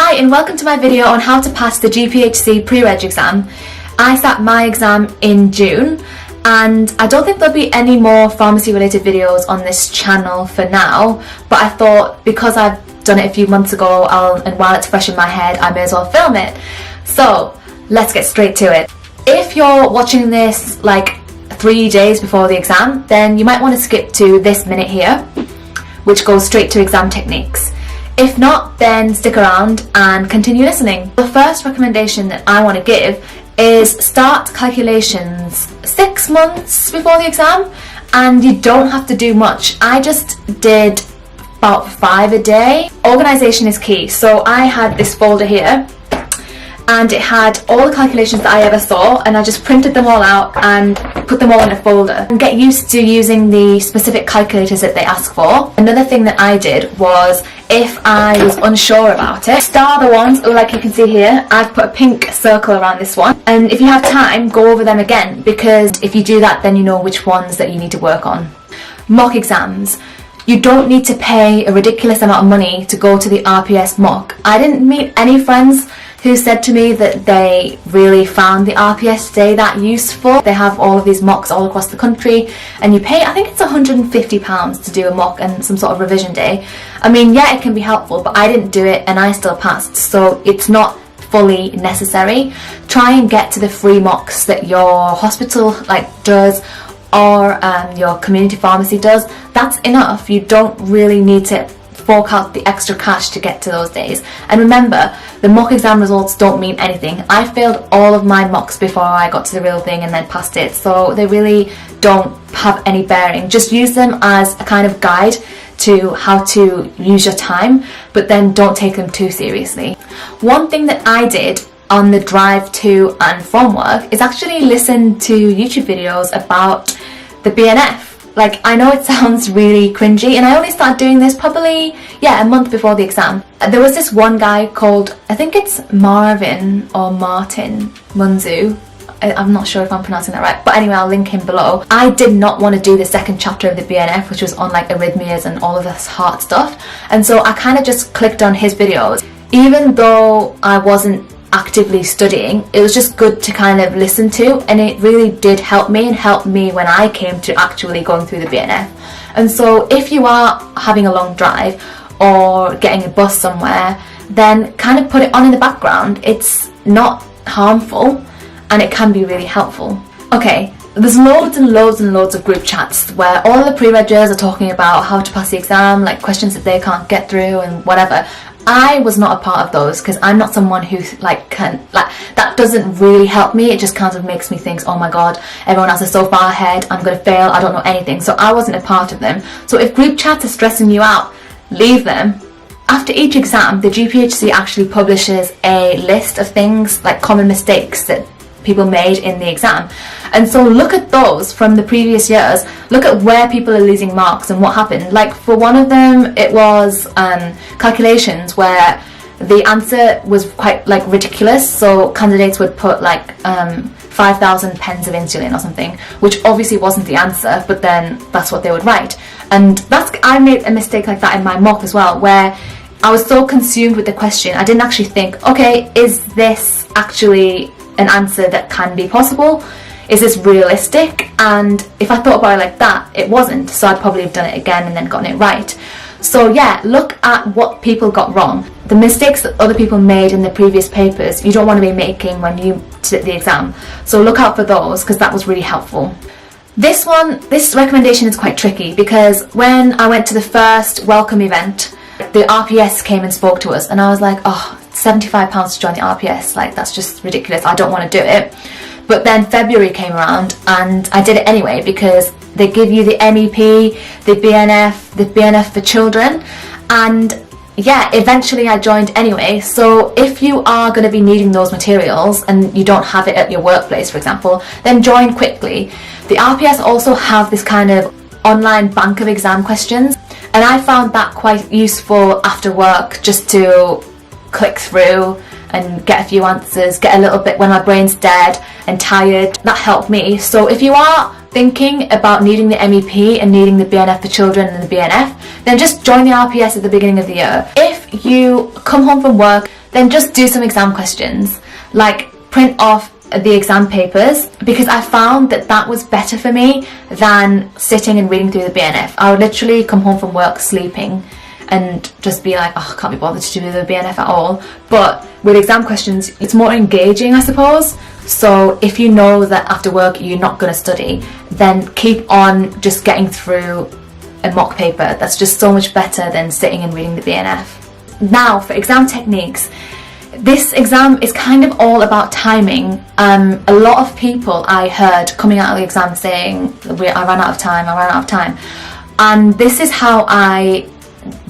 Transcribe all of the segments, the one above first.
Hi and welcome to my video on how to pass the GPhC pre-reg exam. I sat my exam in June and I don't think there'll be any more pharmacy related videos on this channel for now, but I thought because I've done it a few months ago and while it's fresh in my head I may as well film it. So let's get straight to it. If you're watching this like 3 days before the exam, then you might want to skip to this minute here, which goes straight to exam techniques. If not, then stick around and continue listening. The first recommendation that I want to give is start calculations 6 months before the exam, and you don't have to do much. I just did about 5 a day. Organisation is key, so I had this folder here and it had all the calculations that I ever saw, and I just printed them all out and put them all in a folder. And get used to using the specific calculators that they ask for. Another thing that I did was, if I was unsure about it, star the ones, like you can see here. I've put a pink circle around this one, and if you have time, go over them again, because if you do that then you know which ones that you need to work on. Mock exams. You don't need to pay a ridiculous amount of money to go to the RPS mock. I didn't meet any friends who said to me that they really found the RPS day that useful. They have all of these mocks all across the country and you pay, I think it's £150 to do a mock and some sort of revision day. I mean, yeah, it can be helpful, but I didn't do it and I still passed, so it's not fully necessary. Try and get to the free mocks that your hospital does or your community pharmacy does. That's enough. You don't really need to fork out the extra cash to get to those days. And remember, the mock exam results don't mean anything. I failed all of my mocks before I got to the real thing and then passed it, so they really don't have any bearing. Just use them as a kind of guide to how to use your time, but then don't take them too seriously. One thing that I did on the drive to and from work is actually listen to YouTube videos about the BNF. Like, I know it sounds really cringy, and I only started doing this probably, a month before the exam. There was this one guy called, I think it's Marvin or Martin Munzu. I'm not sure if I'm pronouncing that right, but anyway, I'll link him below. I did not want to do the second chapter of the BNF, which was on like arrhythmias and all of this heart stuff, and so I kind of just clicked on his videos. Even though I wasn't actively studying, it was just good to kind of listen to, and it really did help me and helped me when I came to actually going through the BNF. And so if you are having a long drive or getting a bus somewhere, then kind of put it on in the background. It's not harmful and it can be really helpful. Okay, there's loads and loads and loads of group chats where all the pre-reggers are talking about how to pass the exam, like questions that they can't get through and whatever. I was not a part of those because I'm not someone who that doesn't really help me. It just kind of makes me think, oh my god, everyone else is so far ahead, I'm gonna fail, I don't know anything. So I wasn't a part of them. So if group chats are stressing you out, leave them. After each exam, the GPhC actually publishes a list of things like common mistakes that people made in the exam, and so look at those from the previous years. Look at where people are losing marks and what happened. Like for one of them, it was calculations where the answer was quite ridiculous, so candidates would put 5,000 pens of insulin or something, which obviously wasn't the answer, but then that's what they would write. And I made a mistake like that in my mock as well, where I was so consumed with the question I didn't actually think, okay, is this actually an answer that can be possible? Is this realistic? And if I thought about it like that, it wasn't, so I'd probably have done it again and then gotten it right. So yeah, look at what people got wrong. The mistakes that other people made in the previous papers, you don't want to be making when you sit the exam. So look out for those, because that was really helpful. This recommendation is quite tricky, because when I went to the first welcome event, the RPS came and spoke to us, and I was like, oh, £75 to join the RPS, that's just ridiculous, I don't want to do it. But then February came around and I did it anyway, because they give you the MEP, the BNF for children, and yeah, eventually I joined anyway. So if you are going to be needing those materials and you don't have it at your workplace, for example, then join quickly. The RPS also have this kind of online bank of exam questions, and I found that quite useful after work, just to click through and get a few answers, get a little bit when my brain's dead and tired. That helped me. So if you are thinking about needing the MEP and needing the BNF for children and the BNF, then just join the RPS at the beginning of the year. If you come home from work, then just do some exam questions. Like print off the exam papers, because I found that that was better for me than sitting and reading through the BNF. I would literally come home from work sleeping and just be like, oh, I can't be bothered to do the BNF at all. But with exam questions, it's more engaging, I suppose. So if you know that after work you're not going to study, then keep on just getting through a mock paper. That's just so much better than sitting and reading the BNF. Now for exam techniques. This exam is kind of all about timing. A lot of people I heard coming out of the exam saying, I ran out of time. And this is how I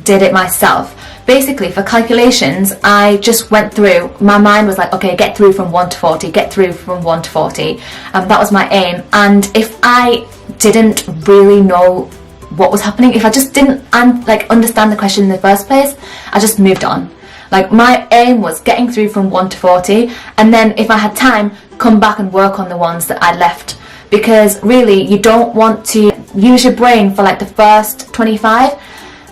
did it myself. Basically, for calculations, I just went through. My mind was like, okay, get through from 1 to 40, get through from 1 to 40. That was my aim. And if I didn't really know what was happening, if I just didn't understand the question in the first place, I just moved on. Like, my aim was getting through from 1 to 40, and then if I had time, come back and work on the ones that I left. Because really, you don't want to use your brain for like the first 25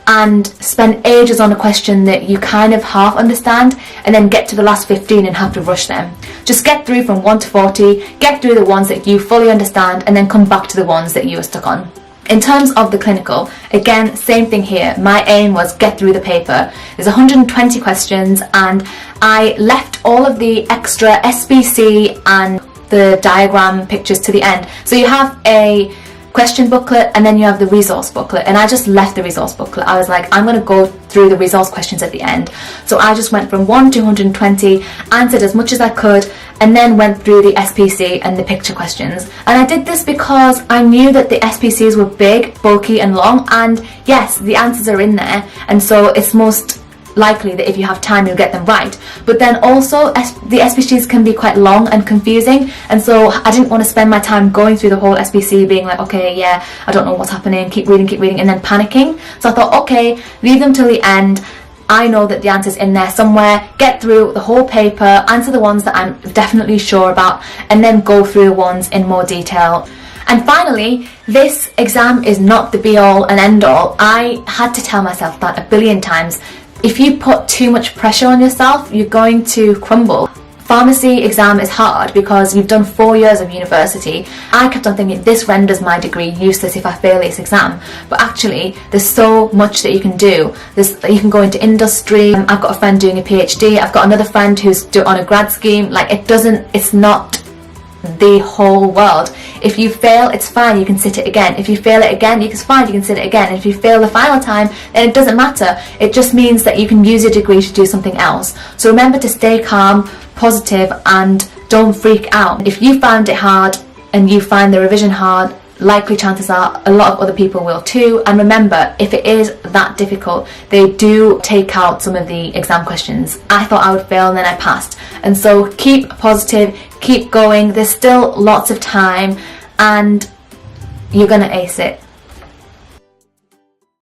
and spend ages on a question that you kind of half understand, and then get to the last 15 and have to rush them. Just get through from 1 to 40, get through the ones that you fully understand, and then come back to the ones that you were stuck on. In terms of the clinical, again, same thing here. My aim was get through the paper. There's 120 questions, and I left all of the extra SPC and the diagram pictures to the end. So you have a question booklet and then you have the resource booklet, and I just left the resource booklet. I was like, I'm going to go through the resource questions at the end. So I just went from 1 to 120, answered as much as I could, and then went through the SPC and the picture questions. And I did this because I knew that the SPCs were big, bulky and long, and yes, the answers are in there, and so it's most likely that if you have time you'll get them right. But then also the SPCs can be quite long and confusing, and so I didn't want to spend my time going through the whole SPC being like, okay, yeah, I don't know what's happening, keep reading, and then panicking. So I thought, okay, leave them till the end. I know that the answer's in there somewhere. Get through the whole paper, answer the ones that I'm definitely sure about, and then go through the ones in more detail. And finally, this exam is not the be-all and end-all. I had to tell myself that a billion times. If you put too much pressure on yourself, you're going to crumble. Pharmacy exam is hard because you've done 4 years of university. I kept on thinking, this renders my degree useless if I fail this exam. But actually, there's so much that you can do. You can go into industry. I've got a friend doing a PhD. I've got another friend who's on a grad scheme. Like, it's not the whole world. If you fail, it's fine, you can sit it again. If you fail it again, it's fine, you can sit it again. And if you fail the final time, then it doesn't matter. It just means that you can use your degree to do something else. So remember to stay calm, positive, and don't freak out. If you found it hard and you find the revision hard, likely chances are a lot of other people will too. And remember, if it is that difficult, they do take out some of the exam questions. I thought I would fail and then I passed. And so keep positive, keep going. There's still lots of time and you're gonna ace it.